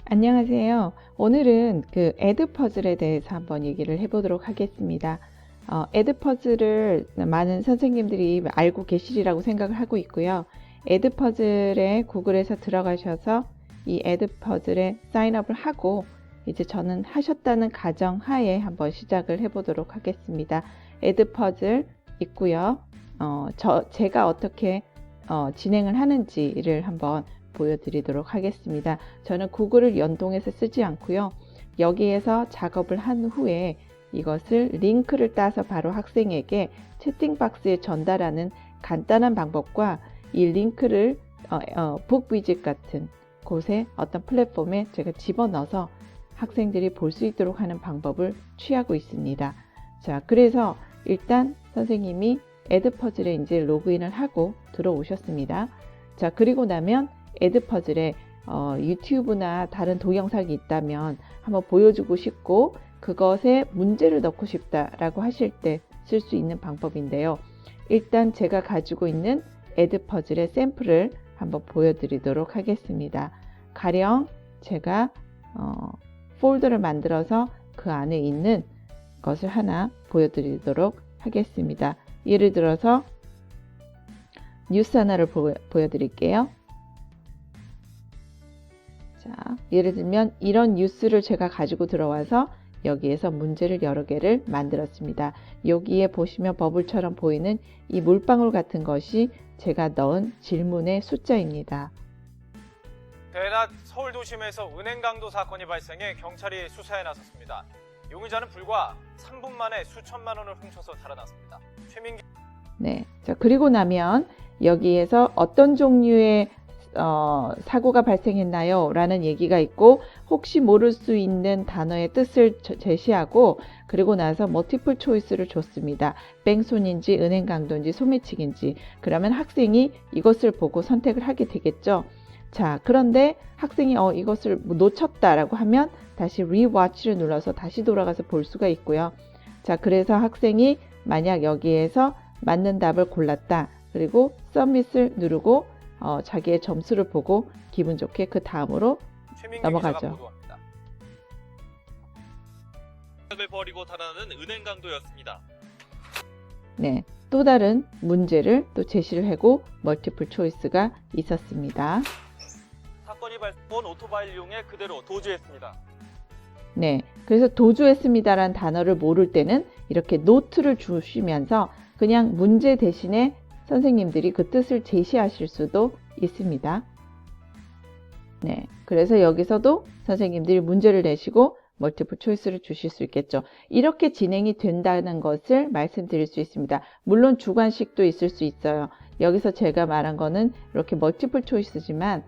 안녕하세요. 오늘은 그 에드퍼즐에 대해서 한번 얘기를 해보도록 하겠습니다. 에드퍼즐을 많은 선생님들이 알고 계시리라고 생각을 하고 있고요. 에드퍼즐에 구글에서 들어가셔서 이 에드퍼즐에 사인업을 하고 이제 저는 하셨다는 가정 하에 한번 시작을 해보도록 하겠습니다. 에드퍼즐 있고요. 제가 어떻게 진행을 하는지를 한번 보여드리도록 하겠습니다. 저는 구글을 연동해서 쓰지 않고요. 여기에서 작업을 한 후에 이것을 링크를 따서 바로 학생에게 채팅박스에 전달하는 간단한 방법과 이 링크를 북 위젯 같은 곳에 어떤 플랫폼에 제가 집어넣어서 학생들이 볼 수 있도록 하는 방법을 취하고 있습니다. 자, 그래서 일단 선생님이 에드퍼즐에 이제 로그인을 하고 들어오셨습니다. 자, 그리고 나면 에드퍼즐에 유튜브나 다른 동영상이 있다면 한번 보여주고 싶고 그것에 문제를 넣고 싶다라고 하실 때 쓸 수 있는 방법인데요. 일단 제가 가지고 있는 에드퍼즐의 샘플을 한번 보여드리도록 하겠습니다. 가령 제가 폴더를 만들어서 그 안에 있는 것을 하나 보여드리도록 하겠습니다. 예를 들어서 뉴스 하나를 보여드릴게요. 자, 예를 들면 이런 뉴스를 제가 가지고 들어와서 여기에서 문제를 여러 개를 만들었습니다. 여기에 보시면 버블처럼 보이는 이 물방울 같은 것이 제가 넣은 질문의 숫자입니다. 대낮 서울 도심에서 은행 강도 사건이 발생해 경찰이 수사에 나섰습니다. 용의자는 불과 3분 만에 수천만 원을 훔쳐서 달아났습니다. 최민기. 네, 자, 그리고 나면 여기에서 어떤 종류의 사고가 발생했나요? 라는 얘기가 있고 혹시 모를 수 있는 단어의 뜻을 제시하고 그리고 나서 멀티플 초이스를 줬습니다. 뺑소니인지 은행 강도인지 소매치기인지. 그러면 학생이 이것을 보고 선택을 하게 되겠죠. 자, 그런데 학생이 이것을 놓쳤다라고 하면 다시 Rewatch를 눌러서 다시 돌아가서 볼 수가 있고요. 자, 그래서 학생이 만약 여기에서 맞는 답을 골랐다. 그리고 Submit을 누르고 자기의 점수를 보고 기분 좋게 그 다음으로 넘어가죠. 을 버리고 달아나는 은행 강도였습니다. 네, 또 다른 문제를 또 제시를 하고 멀티플 초이스가 있었습니다. 사건이 발생한 오토바이를 이용해 그대로 도주했습니다. 네, 그래서 도주했습니다라는 단어를 모를 때는 이렇게 노트를 주시면서 그냥 문제 대신에 선생님들이 그 뜻을 제시하실 수도 있습니다. 네, 그래서 여기서도 선생님들이 문제를 내시고 멀티플 초이스를 주실 수 있겠죠. 이렇게 진행이 된다는 것을 말씀드릴 수 있습니다. 물론 주관식도 있을 수 있어요. 여기서 제가 말한 거는 이렇게 멀티플 초이스지만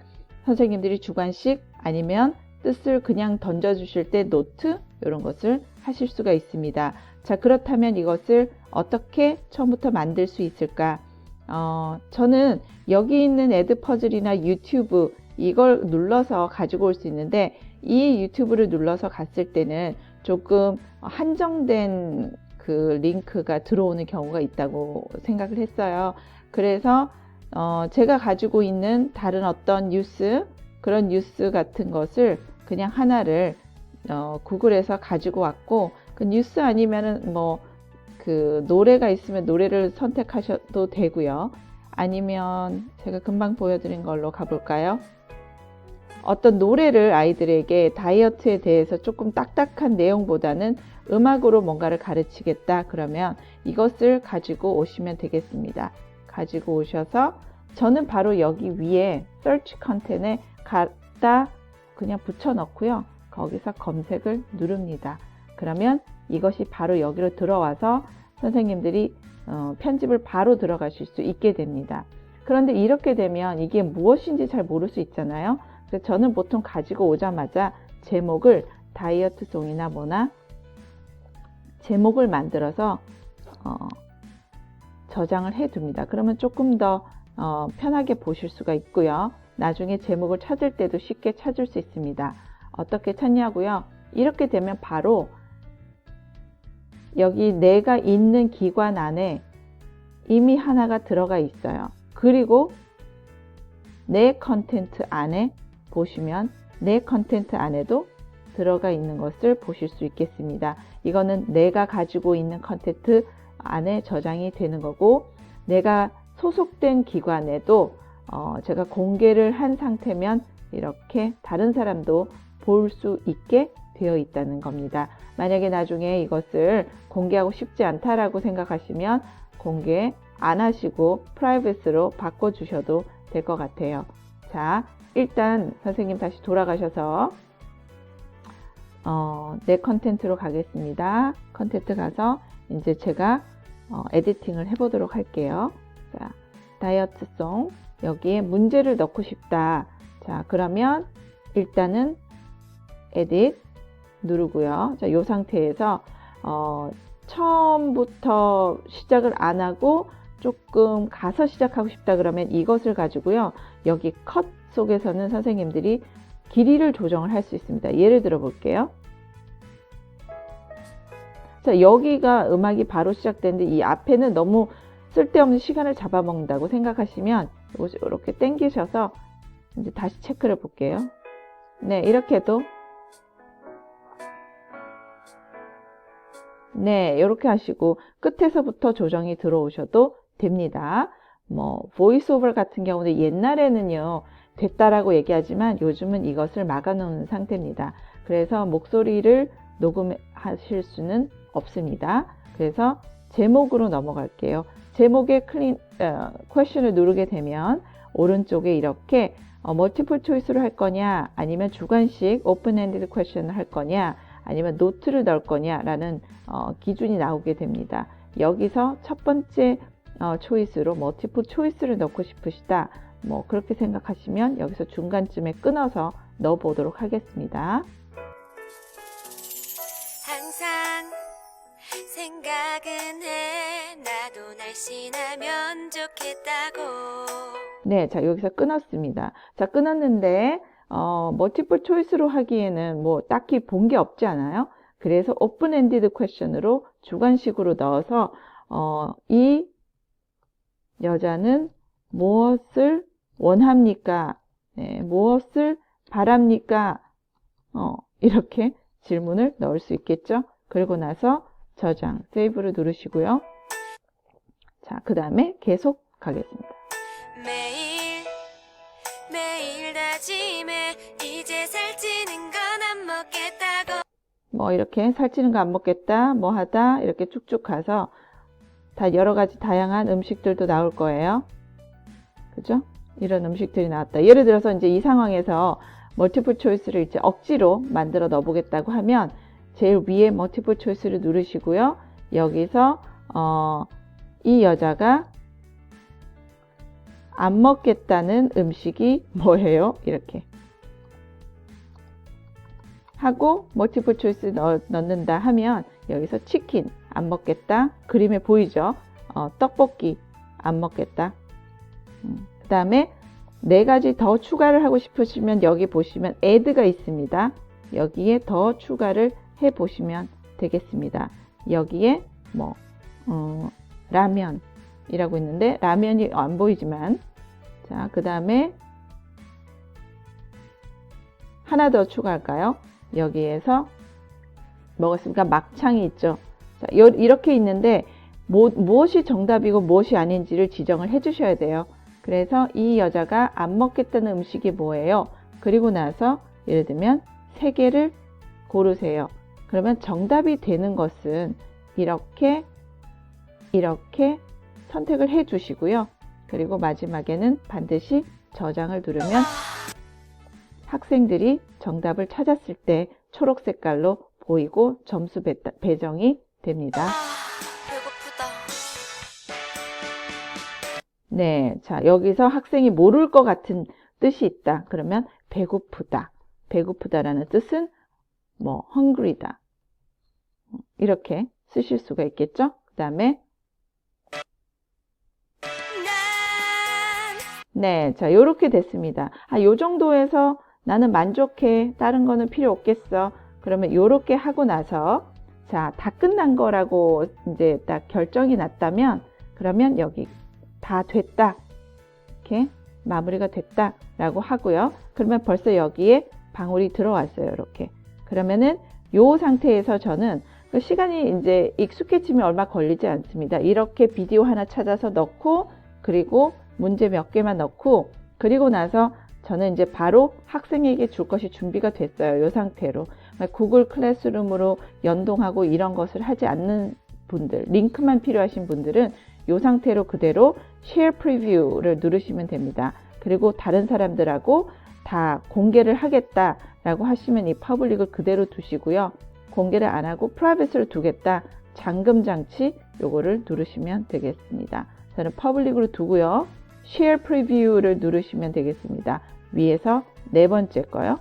선생님들이 주관식 아니면 뜻을 그냥 던져주실 때 노트 이런 것을 하실 수가 있습니다. 자, 그렇다면 이것을 어떻게 처음부터 만들 수 있을까? 저는 여기 있는 에드퍼즐이나 유튜브 이걸 눌러서 가지고 올 수 있는데 이 유튜브를 눌러서 갔을 때는 조금 한정된 그 링크가 들어오는 경우가 있다고 생각을 했어요. 그래서 제가 가지고 있는 다른 어떤 뉴스 그런 뉴스 같은 것을 그냥 하나를 구글에서 가지고 왔고 그 뉴스 아니면은 뭐 그 노래가 있으면 노래를 선택하셔도 되고요. 아니면 제가 금방 보여드린 걸로 가볼까요? 어떤 노래를 아이들에게 다이어트에 대해서 조금 딱딱한 내용보다는 음악으로 뭔가를 가르치겠다 그러면 이것을 가지고 오시면 되겠습니다. 가지고 오셔서 저는 바로 여기 위에 search content에 갖다 그냥 붙여 넣고요. 거기서 검색을 누릅니다. 그러면 이것이 바로 여기로 들어와서 선생님들이 편집을 바로 들어가실 수 있게 됩니다. 그런데 이렇게 되면 이게 무엇인지 잘 모를 수 있잖아요. 그래서 저는 보통 가지고 오자마자 제목을 다이어트송이나 뭐나 제목을 만들어서 저장을 해 둡니다. 그러면 조금 더 편하게 보실 수가 있고요. 나중에 제목을 찾을 때도 쉽게 찾을 수 있습니다. 어떻게 찾냐고요? 이렇게 되면 바로 여기 내가 있는 기관 안에 이미 하나가 들어가 있어요. 그리고 내 컨텐트 안에 보시면 내 컨텐트 안에도 들어가 있는 것을 보실 수 있겠습니다. 이거는 내가 가지고 있는 컨텐트 안에 저장이 되는 거고, 내가 소속된 기관에도 제가 공개를 한 상태면 이렇게 다른 사람도 볼 수 있게 되어 있다는 겁니다. 만약에 나중에 이것을 공개하고 싶지 않다라고 생각하시면 공개 안 하시고 프라이빗으로 바꿔주셔도 될 것 같아요. 자, 일단 선생님 다시 돌아가셔서 내 컨텐트로 가겠습니다. 컨텐트 가서 이제 제가 에디팅을 해보도록 할게요. 자, 다이어트송 여기에 문제를 넣고 싶다. 자, 그러면 일단은 에딧 누르고요. 자, 이 상태에서 처음부터 시작을 안 하고 조금 가서 시작하고 싶다 그러면 이것을 가지고요. 여기 컷 속에서는 선생님들이 길이를 조정을 할 수 있습니다. 예를 들어 볼게요. 자, 여기가 음악이 바로 시작되는데 이 앞에는 너무 쓸데없는 시간을 잡아먹는다고 생각하시면 이렇게 당기셔서 이제 다시 체크를 볼게요. 네, 이렇게 해도 네, 이렇게 하시고 끝에서부터 조정이 들어오셔도 됩니다. 뭐 보이스 오버 같은 경우는 옛날에는요 됐다라고 얘기하지만 요즘은 이것을 막아놓은 상태입니다. 그래서 목소리를 녹음하실 수는 없습니다. 그래서 제목으로 넘어갈게요. 제목에 퀘션을 누르게 되면 오른쪽에 이렇게 멀티플 초이스로 할 거냐, 아니면 주관식 오픈 엔디드 퀘션을 할 거냐, 아니면 노트를 넣을 거냐 라는 기준이 나오게 됩니다. 여기서 첫 번째 초이스로 멀티플 초이스를 넣고 싶으시다, 뭐 그렇게 생각하시면 여기서 중간쯤에 끊어서 넣어 보도록 하겠습니다. 항상 생각은 해 나도 날씬하면 좋겠다고. 네, 자 여기서 끊었습니다. 자, 끊었는데 멀티플 초이스로 하기에는 뭐 딱히 본 게 없지 않아요? 그래서 오픈 엔디드 퀘션으로 주관식으로 넣어서 이 여자는 무엇을 원합니까? 네, 무엇을 바랍니까? 이렇게 질문을 넣을 수 있겠죠? 그리고 나서 저장, 세이브를 누르시고요. 자, 그 다음에 계속 가겠습니다. 매일 다짐해 이제 살찌는 건 안 먹겠다고. 뭐 이렇게 살찌는 거 안 먹겠다, 뭐 하다 이렇게 쭉쭉 가서 다 여러 가지 다양한 음식들도 나올 거예요. 그죠? 이런 음식들이 나왔다. 예를 들어서 이제 이 상황에서 멀티플 초이스를 이제 억지로 만들어 넣어보겠다고 하면 제일 위에 멀티플 초이스를 누르시고요. 여기서 이 여자가 안 먹겠다는 음식이 뭐예요? 이렇게 하고 멀티플 초이스 넣는다 하면 여기서 치킨 안 먹겠다. 그림에 보이죠? 떡볶이 안 먹겠다. 그 다음에 네 가지 더 추가를 하고 싶으시면 여기 보시면 add가 있습니다. 여기에 더 추가를 해 보시면 되겠습니다. 여기에 뭐 라면이라고 있는데 라면이 안 보이지만, 자, 그 다음에 하나 더 추가할까요? 여기에서 먹었으니까 막창이 있죠. 자, 이렇게 있는데 무엇이 정답이고 무엇이 아닌지를 지정을 해 주셔야 돼요. 그래서 이 여자가 안 먹겠다는 음식이 뭐예요? 그리고 나서 예를 들면 3개를 고르세요. 그러면 정답이 되는 것은 이렇게 선택을 해 주시고요. 그리고 마지막에는 반드시 저장을 누르면 학생들이 정답을 찾았을 때 초록 색깔로 보이고 점수 배정이 됩니다. 배고프다. 네, 자, 여기서 학생이 모를 것 같은 뜻이 있다. 그러면 배고프다. 배고프다라는 뜻은 뭐 hungry다. 이렇게 쓰실 수가 있겠죠? 그 다음에 네, 자, 요렇게 됐습니다. 요 정도에서 나는 만족해. 다른 거는 필요 없겠어. 그러면 요렇게 하고 나서 자, 다 끝난 거라고 이제 딱 결정이 났다면 그러면 여기 다 됐다. 이렇게 마무리가 됐다라고 하고요. 그러면 벌써 여기에 방울이 들어왔어요. 이렇게. 그러면은 요 상태에서 저는 그 시간이 이제 익숙해지면 얼마 걸리지 않습니다. 이렇게 비디오 하나 찾아서 넣고 그리고 문제 몇 개만 넣고 그리고 나서 저는 이제 바로 학생에게 줄 것이 준비가 됐어요. 이 상태로. 구글 클래스룸으로 연동하고 이런 것을 하지 않는 분들, 링크만 필요하신 분들은 이 상태로 그대로 Share Preview를 누르시면 됩니다. 그리고 다른 사람들하고 다 공개를 하겠다라고 하시면 이 퍼블릭을 그대로 두시고요. 공개를 안 하고 프라이빗으로 두겠다. 잠금 장치 요거를 누르시면 되겠습니다. 저는 퍼블릭으로 두고요. Share Preview를 누르시면 되겠습니다. 위에서 네 번째 거요.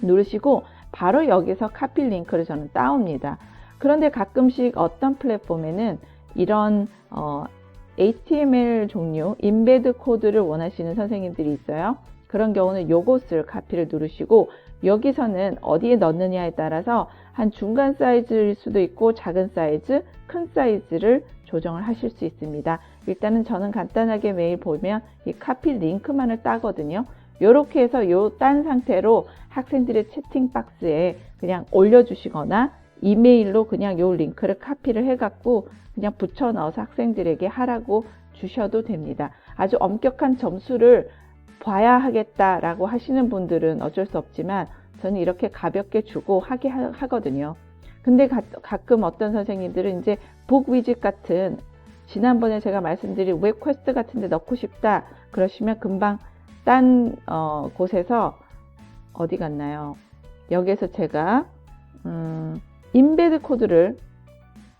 누르시고 바로 여기서 카피 링크를 저는 따옵니다. 그런데 가끔씩 어떤 플랫폼에는 이런 HTML 종류 인베드 코드를 원하시는 선생님들이 있어요. 그런 경우는 요것을 카피를 누르시고 여기서는 어디에 넣느냐에 따라서 한 중간 사이즈일 수도 있고 작은 사이즈, 큰 사이즈를 조정을 하실 수 있습니다. 일단은 저는 간단하게 메일 보면 이 카피 링크만을 따거든요. 이렇게 해서 요 딴 상태로 학생들의 채팅 박스에 그냥 올려주시거나 이메일로 그냥 요 링크를 카피를 해갖고 그냥 붙여 넣어서 학생들에게 하라고 주셔도 됩니다. 아주 엄격한 점수를 봐야 하겠다라고 하시는 분들은 어쩔 수 없지만 저는 이렇게 가볍게 주고 하게 하거든요. 근데 가끔 어떤 선생님들은 이제 북 위젯 같은 지난번에 제가 말씀드린 웹 퀘스트 같은 데 넣고 싶다 그러시면 금방 딴 곳에서 어디 갔나요? 여기에서 제가 인베드 코드를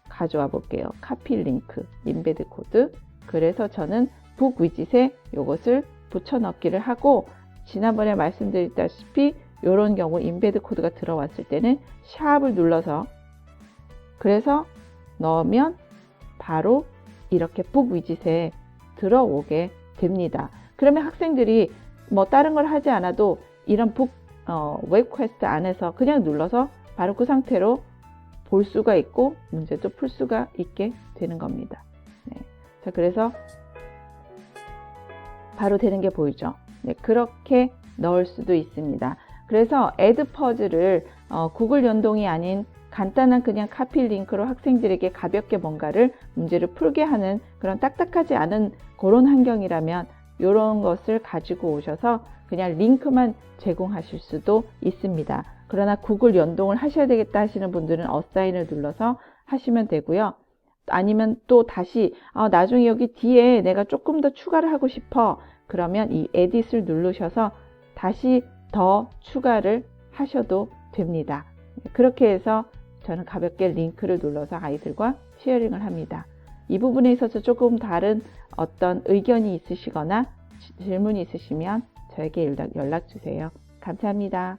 가져와 볼게요. 카피 링크, 인베드 코드. 그래서 저는 북 위젯에 이것을 붙여 넣기를 하고 지난번에 말씀드렸다시피 이런 경우 인베드 코드가 들어왔을 때는 샵을 눌러서 그래서 넣으면 바로 이렇게 북 위젯에 들어오게 됩니다. 그러면 학생들이 뭐 다른 걸 하지 않아도 이런 웹 퀘스트 안에서 그냥 눌러서 바로 그 상태로 볼 수가 있고 문제도 풀 수가 있게 되는 겁니다. 네. 자, 그래서 바로 되는 게 보이죠? 네, 그렇게 넣을 수도 있습니다. 그래서 애드 퍼즐을 구글 연동이 아닌 간단한 그냥 카피 링크로 학생들에게 가볍게 뭔가를 문제를 풀게 하는 그런 딱딱하지 않은 그런 환경이라면 이런 것을 가지고 오셔서 그냥 링크만 제공하실 수도 있습니다. 그러나 구글 연동을 하셔야 되겠다 하시는 분들은 어사인을 눌러서 하시면 되고요. 아니면 또 다시 나중에 여기 뒤에 내가 조금 더 추가를 하고 싶어. 그러면 이 에딧을 누르셔서 다시 더 추가를 하셔도 됩니다. 그렇게 해서 저는 가볍게 링크를 눌러서 아이들과 쉐어링을 합니다. 이 부분에 있어서 조금 다른 어떤 의견이 있으시거나 질문이 있으시면 저에게 연락 주세요. 감사합니다.